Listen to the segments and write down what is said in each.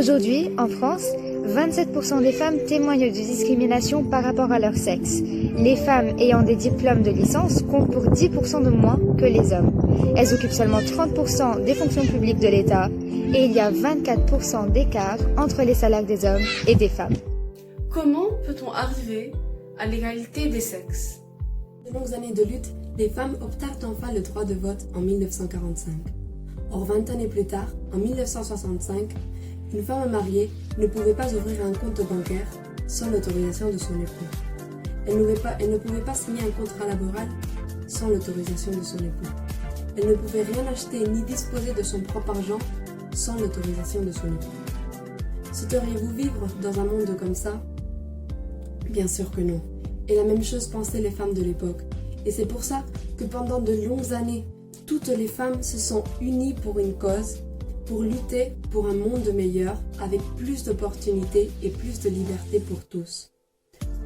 Aujourd'hui, en France, 27% des femmes témoignent de discrimination par rapport à leur sexe. Les femmes ayant des diplômes de licence comptent pour 10% de moins que les hommes. Elles occupent seulement 30% des fonctions publiques de l'État et il y a 24% d'écart entre les salaires des hommes et des femmes. Comment peut-on arriver à l'égalité des sexes? De longues années de lutte, les femmes obtinrent enfin le droit de vote en 1945. Or, 20 années plus tard, en 1965, une femme mariée ne pouvait pas ouvrir un compte bancaire sans l'autorisation de son époux. Elle ne pouvait pas signer un contrat laboral sans l'autorisation de son époux. Elle ne pouvait rien acheter ni disposer de son propre argent sans l'autorisation de son époux. Souhaiteriez-vous vivre dans un monde comme ça? Bien sûr que non. Et la même chose pensaient les femmes de l'époque. Et c'est pour ça que pendant de longues années, toutes les femmes se sont unies pour une cause, pour lutter pour un monde meilleur, avec plus d'opportunités et plus de liberté pour tous.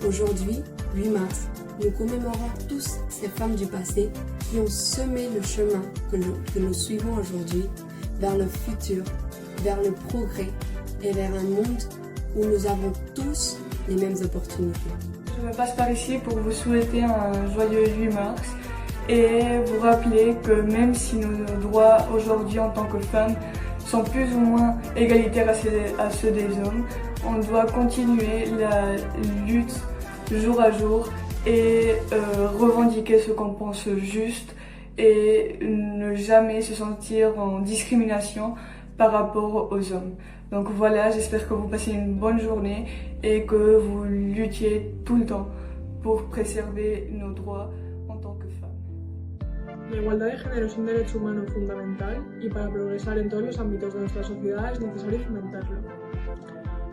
Aujourd'hui, 8 mars, nous commémorons tous ces femmes du passé qui ont semé le chemin que nous suivons aujourd'hui vers le futur, vers le progrès et vers un monde où nous avons tous les mêmes opportunités. Je me passe par ici pour vous souhaiter un joyeux 8 mars et vous rappeler que même si nos droits aujourd'hui en tant que femmes sont plus ou moins égalitaires à ceux des hommes, on doit continuer la lutte jour à jour et revendiquer ce qu'on pense juste et ne jamais se sentir en discrimination par rapport aux hommes. Donc voilà, j'espère que vous passez une bonne journée et que vous luttiez tout le temps pour préserver nos droits en tant que femmes. La igualdad de género es un derecho humano fundamental y para progresar en todos los ámbitos de nuestra sociedad es necesario fomentarlo.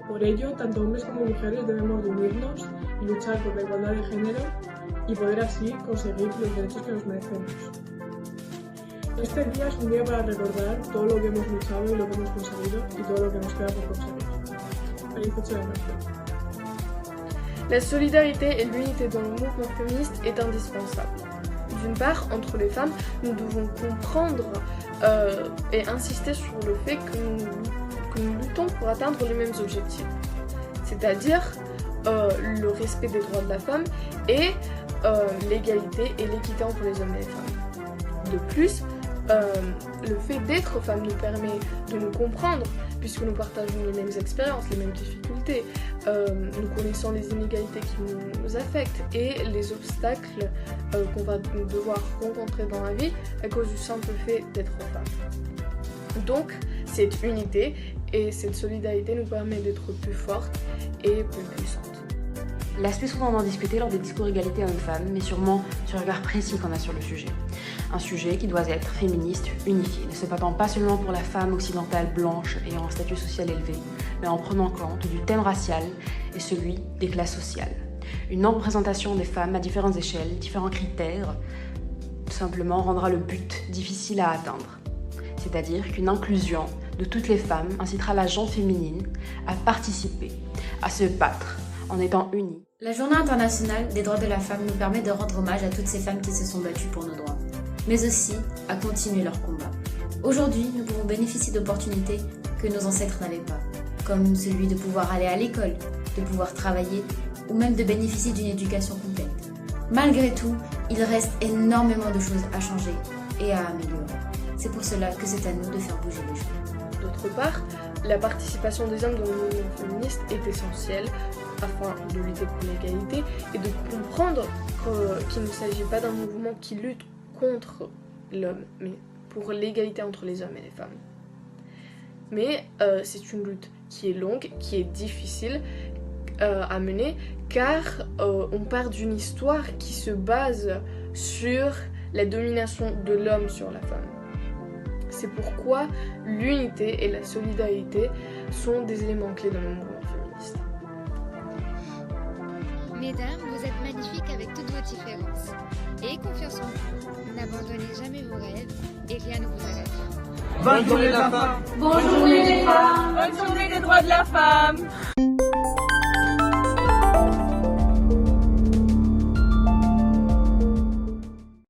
Por ello, tanto hombres como mujeres debemos de unirnos y luchar por la igualdad de género y poder así conseguir los derechos que nos merecemos. Este día es un día para recordar todo lo que hemos luchado y lo que hemos conseguido y todo lo que nos queda por conseguir. Feliz 8 de marzo. La solidarité et l'unité dans le mouvement féministe est indispensable. D'une part, entre les femmes, nous devons comprendre et insister sur le fait que nous luttons pour atteindre les mêmes objectifs, c'est-à-dire le respect des droits de la femme et l'égalité et l'équité entre les hommes et les femmes. De plus, le fait d'être femme nous permet de nous comprendre puisque nous partageons les mêmes expériences, les mêmes difficultés, nous connaissons les inégalités qui nous affectent et les obstacles qu'on va devoir rencontrer dans la vie à cause du simple fait d'être femme. Donc, cette unité et cette solidarité nous permet d'être plus fortes et plus puissantes. L'aspect souvent discuté lors des discours égalité hommes-femmes, mais sûrement sur le regard précis qu'on a sur le sujet. Un sujet qui doit être féministe, unifié, ne se battant pas seulement pour la femme occidentale blanche ayant un statut social élevé, mais en prenant compte du thème racial et celui des classes sociales. Une non-représentation des femmes à différentes échelles, différents critères, tout simplement rendra le but difficile à atteindre. C'est-à-dire qu'une inclusion de toutes les femmes incitera la gente féminine à participer, à se battre, en étant unis. La Journée internationale des droits de la femme nous permet de rendre hommage à toutes ces femmes qui se sont battues pour nos droits, mais aussi à continuer leur combat. Aujourd'hui, nous pouvons bénéficier d'opportunités que nos ancêtres n'avaient pas, comme celui de pouvoir aller à l'école, de pouvoir travailler ou même de bénéficier d'une éducation complète. Malgré tout, il reste énormément de choses à changer et à améliorer. C'est pour cela que c'est à nous de faire bouger les choses. D'autre part, la participation des hommes dans le mouvement féministe est essentielle afin de lutter pour l'égalité et de comprendre qu'il ne s'agit pas d'un mouvement qui lutte contre l'homme, mais pour l'égalité entre les hommes et les femmes. Mais c'est une lutte qui est longue, qui est difficile à mener, car on part d'une histoire qui se base sur la domination de l'homme sur la femme. C'est pourquoi l'unité et la solidarité sont des éléments clés dans le mouvement féministe. Mesdames, vous êtes magnifiques avec toutes vos différences. Ayez confiance en vous, n'abandonnez jamais vos rêves et rien ne vous arrête. Bonne journée de la femme. Bonne journée des femmes. Bonne journée des droits de la femme.